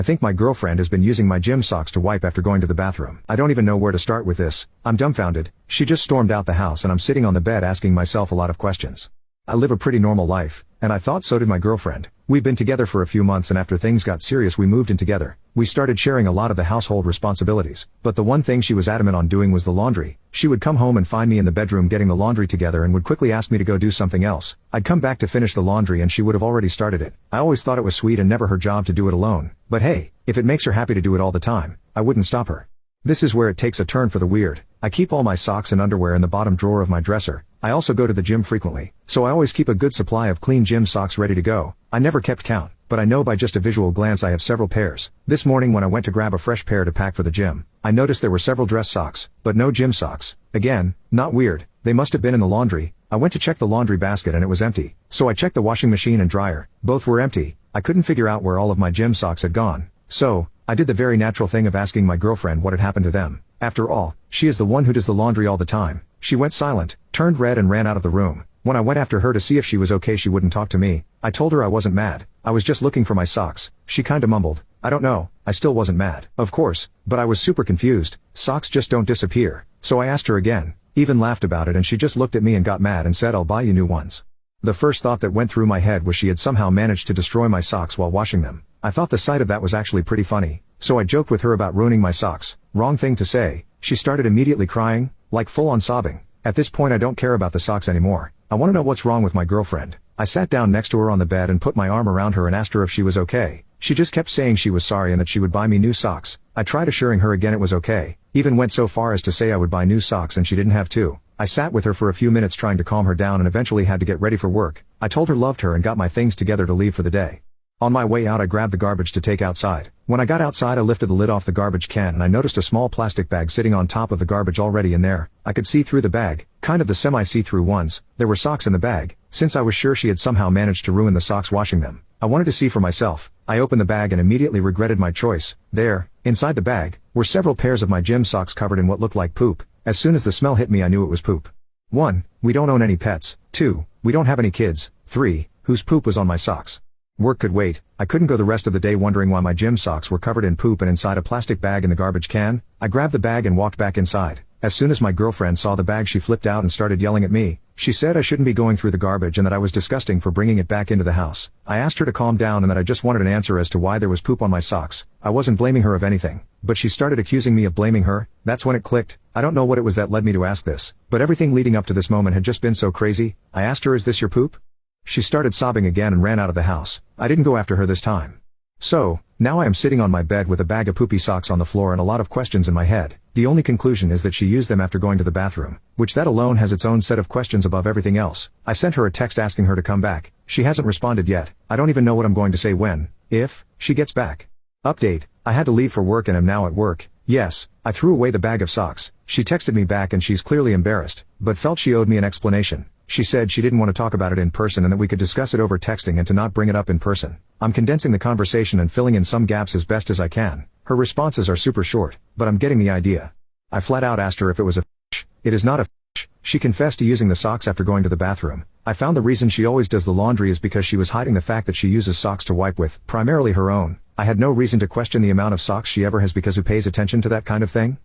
I think my girlfriend has been using my gym socks to wipe after going to the bathroom. I don't even know where to start with this. I'm dumbfounded. She just stormed out the house and I'm sitting on the bed asking myself a lot of questions. I live a pretty normal life, and I thought so did my girlfriend. We've been together for a few months, and after things got serious we moved in together. We started sharing a lot of the household responsibilities, but the one thing she was adamant on doing was the laundry. She would come home and find me in the bedroom getting the laundry together and would quickly ask me to go do something else. I'd come back to finish the laundry and she would have already started it. I always thought it was sweet and never her job to do it alone. But hey, if it makes her happy to do it all the time, I wouldn't stop her. This is where it takes a turn for the weird. I keep all my socks and underwear in the bottom drawer of my dresser. I also go to the gym frequently, so I always keep a good supply of clean gym socks ready to go. I never kept count, but I know by just a visual glance I have several pairs. This morning when I went to grab a fresh pair to pack for the gym, I noticed there were several dress socks, but no gym socks. Again, not weird. They must have been in the laundry. I went to check the laundry basket and it was empty. So I checked the washing machine and dryer. Both were empty. I couldn't figure out where all of my gym socks had gone. So, I did the very natural thing of asking my girlfriend what had happened to them. After all, she is the one who does the laundry all the time. She went silent, turned red and ran out of the room. When I went after her to see if she was okay she wouldn't talk to me. I told her I wasn't mad. I was just looking for my socks. She kinda mumbled, I don't know. I still wasn't mad. Of course, but I was super confused. Socks just don't disappear. So I asked her again, even laughed about it, and she just looked at me and got mad and said I'll buy you new ones. The first thought that went through my head was she had somehow managed to destroy my socks while washing them. I thought the sight of that was actually pretty funny. So I joked with her about ruining my socks. Wrong thing to say. She started immediately crying, like full on sobbing. At this point I don't care about the socks anymore. I want to know what's wrong with my girlfriend. I sat down next to her on the bed and put my arm around her and asked her if she was okay. She just kept saying she was sorry and that she would buy me new socks. I tried assuring her again it was okay. Even went so far as to say I would buy new socks and she didn't have to. I sat with her for a few minutes trying to calm her down and eventually had to get ready for work. I told her loved her and got my things together to leave for the day. On my way out I grabbed the garbage to take outside. When I got outside I lifted the lid off the garbage can and I noticed a small plastic bag sitting on top of the garbage already in there. I could see through the bag, kind of the semi-see-through ones. There were socks in the bag. Since I was sure she had somehow managed to ruin the socks washing them, I wanted to see for myself. I opened the bag and immediately regretted my choice. There, inside the bag, were several pairs of my gym socks covered in what looked like poop. As soon as the smell hit me I knew it was poop. 1. We don't own any pets. 2. We don't have any kids. 3. Whose poop was on my socks? Work could wait. I couldn't go the rest of the day wondering why my gym socks were covered in poop and inside a plastic bag in the garbage can. I grabbed the bag and walked back inside. As soon as my girlfriend saw the bag she flipped out and started yelling at me. She said I shouldn't be going through the garbage and that I was disgusting for bringing it back into the house. I asked her to calm down and that I just wanted an answer as to why there was poop on my socks. I wasn't blaming her of anything, but she started accusing me of blaming her. That's when it clicked. I don't know what it was that led me to ask this, but everything leading up to this moment had just been so crazy. I asked her, is this your poop? She started sobbing again and ran out of the house. I didn't go after her this time. So, now I am sitting on my bed with a bag of poopy socks on the floor and a lot of questions in my head. The only conclusion is that she used them after going to the bathroom, which that alone has its own set of questions above everything else. I sent her a text asking her to come back. She hasn't responded yet. I don't even know what I'm going to say when, if, she gets back. Update, I had to leave for work and am now at work. Yes, I threw away the bag of socks. She texted me back and she's clearly embarrassed, but felt she owed me an explanation. She said she didn't want to talk about it in person and that we could discuss it over texting and to not bring it up in person. I'm condensing the conversation and filling in some gaps as best as I can. Her responses are super short, but I'm getting the idea. I flat out asked her if it was a fish. It is not a fish. She confessed to using the socks after going to the bathroom. I found the reason she always does the laundry is because she was hiding the fact that she uses socks to wipe with, primarily her own. I had no reason to question the amount of socks she ever has because who pays attention to that kind of thing?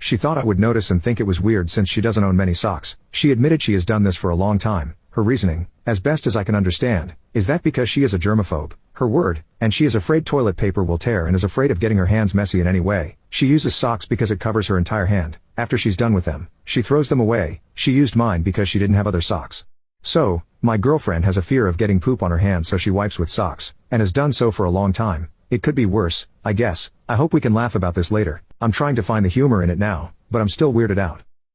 She thought I would notice and think it was weird since she doesn't own many socks. She admitted she has done this for a long time. Her reasoning, as best as I can understand, is that because she is a germaphobe, her word, and she is afraid toilet paper will tear and is afraid of getting her hands messy in any way. She uses socks because it covers her entire hand. After she's done with them, she throws them away. She used mine because she didn't have other socks. So, my girlfriend has a fear of getting poop on her hands, so she wipes with socks, and has done so for a long time. It could be worse, I guess. I hope we can laugh about this later. I'm trying to find the humor in it now, but I'm still weirded out.